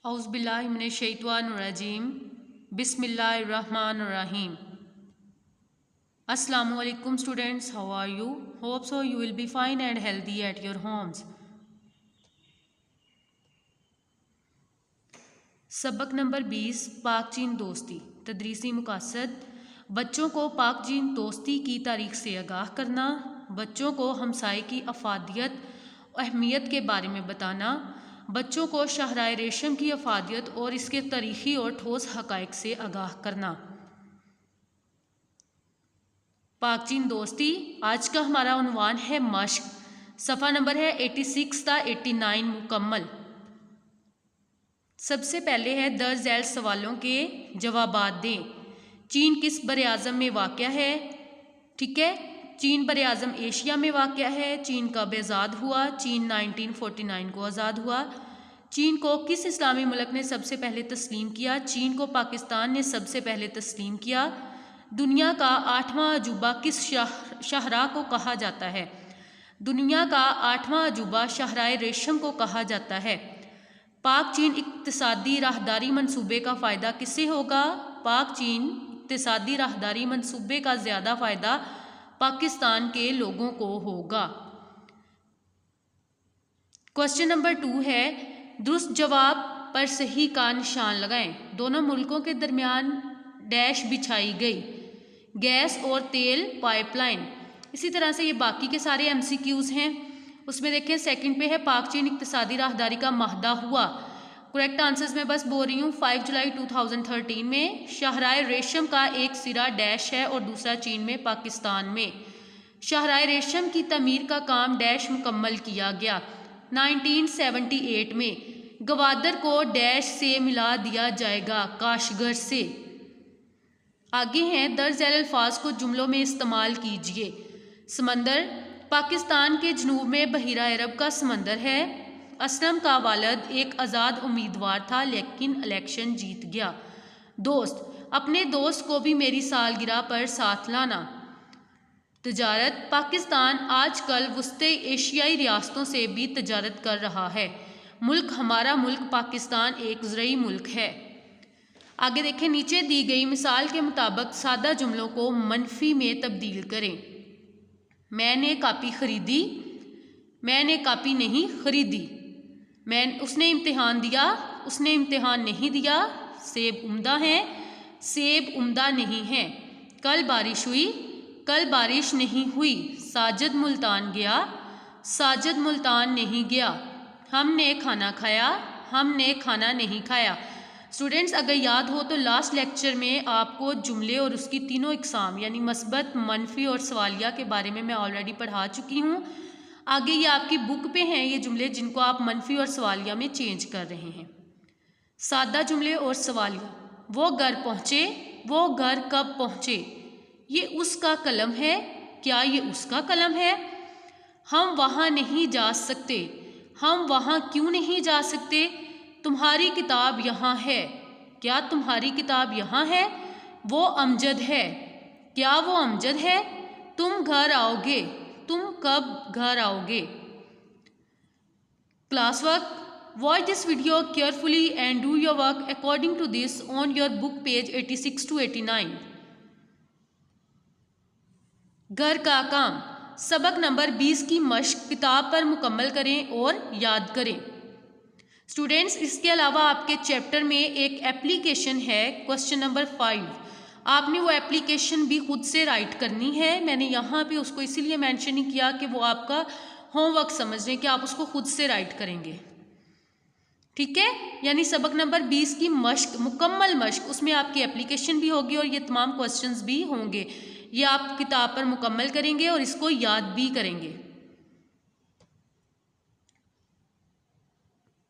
اعوذ باللہ من الشیطان الرجیم بسم اللہ الرحمن الرحیم. السلام علیکم students, how are you? Hope so you will be fine and healthy at your homes. سبق نمبر 20 پاک چین دوستی. تدریسی مقاصد: بچوں کو پاک چین دوستی کی تاریخ سے آگاہ کرنا، بچوں کو ہمسائے کی افادیت اہمیت کے بارے میں بتانا، بچوں کو شاہراہ ریشم کی افادیت اور اس کے تاریخی اور ٹھوس حقائق سے آگاہ کرنا. پاک چین دوستی آج کا ہمارا عنوان ہے مشق. صفحہ نمبر ہے 86 تا 89 مکمل. سب سے پہلے ہے درج ذیل سوالوں کے جوابات دیں. چین کس براعظم میں واقع ہے؟ ٹھیک ہے، چین براعظم ایشیا میں واقع ہے. چین کب آزاد ہوا؟ چین 1949 کو آزاد ہوا. چین کو کس اسلامی ملک نے سب سے پہلے تسلیم کیا؟ چین کو پاکستان نے سب سے پہلے تسلیم کیا. دنیا کا 8واں عجوبہ کس شاہراہ کو کہا جاتا ہے؟ دنیا کا 8واں عجوبہ شاہراہ ریشم کو کہا جاتا ہے. پاک چین اقتصادی راہداری منصوبے کا فائدہ کسے ہوگا؟ پاک چین اقتصادی راہداری منصوبے کا زیادہ فائدہ پاکستان کے لوگوں کو ہوگا. کوسچن نمبر 2 ہے درست جواب پر صحیح کا نشان لگائیں. دونوں ملکوں کے درمیان ڈیش بچھائی گئی. گیس اور تیل پائپ لائن. اسی طرح سے یہ باقی کے سارے MCQs ہیں. اس میں دیکھیں سیکنڈ پہ ہے پاک چین اقتصادی راہداری کا معاہدہ ہوا. کریکٹ آنسرز میں بس بول رہی ہوں. 5 جولائی 2013 میں شاہراہ ریشم کا ایک سرا ڈیش ہے اور دوسرا چین میں پاکستان میں. شاہراہ ریشم کی تعمیر کا کام ڈیش مکمل کیا گیا. 1978 میں گوادر کو ڈیش سے ملا دیا جائے گا کاشغر سے. آگے ہیں درج ذیل الفاظ کو جملوں میں استعمال کیجیے. سمندر. پاکستان کے جنوب میں بحیرہ عرب کا سمندر ہے. اسلم کا والد ایک آزاد امیدوار تھا لیکن الیکشن جیت گیا. دوست. اپنے دوست کو بھی میری سالگرہ پر ساتھ لانا. تجارت. پاکستان آج کل وسطی ایشیائی ریاستوں سے بھی تجارت کر رہا ہے. ملک. ہمارا ملک پاکستان ایک زرعی ملک ہے. آگے دیکھیں نیچے دی گئی مثال کے مطابق سادہ جملوں کو منفی میں تبدیل کریں. میں نے کاپی خریدی. میں نے کاپی نہیں خریدی. اس نے امتحان دیا. اس نے امتحان نہیں دیا. سیب عمدہ ہیں. سیب عمدہ نہیں ہیں. کل بارش ہوئی. کل بارش نہیں ہوئی. ساجد ملتان گیا. ساجد ملتان نہیں گیا. ہم نے کھانا کھایا. ہم نے کھانا نہیں کھایا. اسٹوڈینٹس اگر یاد ہو تو لاسٹ لیکچر میں آپ کو جملے اور اس کی تینوں اقسام یعنی مثبت، منفی اور سوالیہ کے بارے میں آلریڈی پڑھا چکی ہوں. آگے یہ آپ کی بک پہ ہیں یہ جملے جن کو آپ منفی اور سوالیہ میں چینج کر رہے ہیں. سادہ جملے اور سوالیہ. وہ گھر پہنچے. وہ گھر کب پہنچے. یہ اس کا قلم ہے. کیا یہ اس کا قلم ہے؟ ہم وہاں نہیں جا سکتے. ہم وہاں کیوں نہیں جا سکتے؟ تمہاری کتاب یہاں ہے. کیا تمہاری کتاب یہاں ہے؟ وہ امجد ہے. کیا وہ امجد ہے؟ تم گھر آؤ گے. تم کب گھر آؤ گے؟ Class work. Watch this video carefully and do your work according to this on your book page 86 to 89. گھر کا کام. سبق نمبر 20 کی مشق کتاب پر مکمل کریں اور یاد کریں. اسٹوڈینٹس اس کے علاوہ آپ کے چیپٹر میں ایک ایپلیکیشن ہے کوسچن نمبر 5. آپ نے وہ ایپلیکیشن بھی خود سے رائٹ کرنی ہے. میں نے یہاں پہ اس کو اسی لیے مینشن نہیں کیا کہ وہ آپ کا ہوم ورک سمجھ لیں کہ آپ اس کو خود سے رائٹ کریں گے. ٹھیک ہے، یعنی سبق نمبر 20 کی مشق مکمل مشق اس میں آپ کی ایپلیکیشن بھی ہوگی اور یہ تمام کوسچنز بھی ہوں گے. یہ آپ کتاب پر مکمل کریں گے اور اس کو یاد بھی کریں گے.